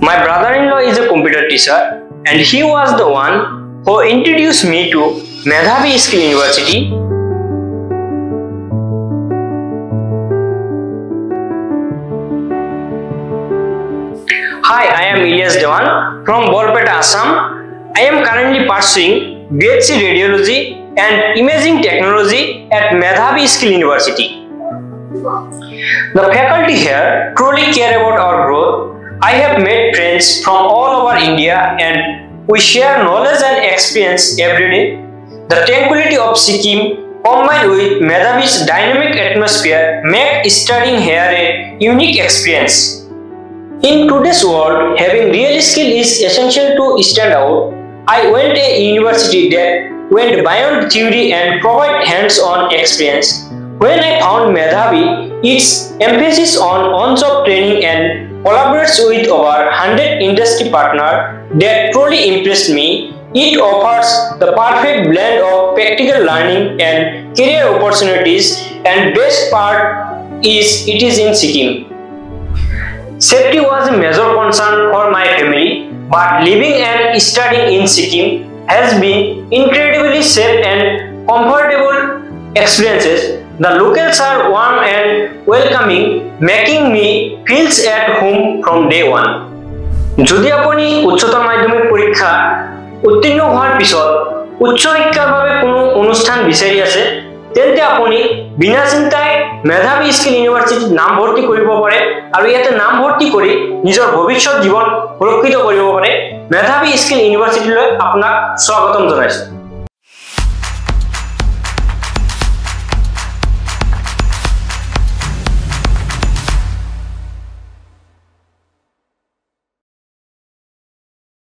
My brother-in-law is a computer teacher and he was the one who introduced me to Medhavi Skill University. Hi, I am Ilyas Dewan from Borpeta, Assam. I am currently pursuing BSc Radiology and Imaging Technology at Medhavi Skill University. The faculty here truly care about our growth. I have made friends from all over India and we share knowledge and experience every day. The tranquility of Sikkim combined with Medhavi's dynamic atmosphere make studying here a unique experience. In today's world, having real skill is essential to stand out. I went to a university that went beyond theory and provide hands-on experience. When I found Medhavi, its emphasis on job training and collaborates with over 100 industry partners that truly impressed me. It offers the perfect blend of practical learning and career opportunities, and best part is it is in Sikkim. Safety was a major concern for my family, but living and studying in Sikkim has been incredibly safe and comfortable experiences. The locals are warm and welcoming, making me feel at home from day one. যদি আপনি উচ্চতর মাধ্যমিক পরীক্ষা উত্তীর্ণ হওয়ার পিছত উচ্চ শিক্ষাৰ বাবে কোনো অনুষ্ঠান বিচাৰি আছে তেন্তে আপুনি বিনা চিন্তায় মেধাবী স্কিল ইউনিভাৰ্চিটিত নাম ভৰ্তি কৰিব পাৰে আৰু ইয়াতে নাম ভৰ্তি কৰি নিজৰ ভৱিষ্যত জীৱন সুৰক্ষিত কৰিব পাৰে। মেধাবী স্কিল ইউনিভাৰ্চিটিলৈ আপোনাক স্বাগতম জনাইছো।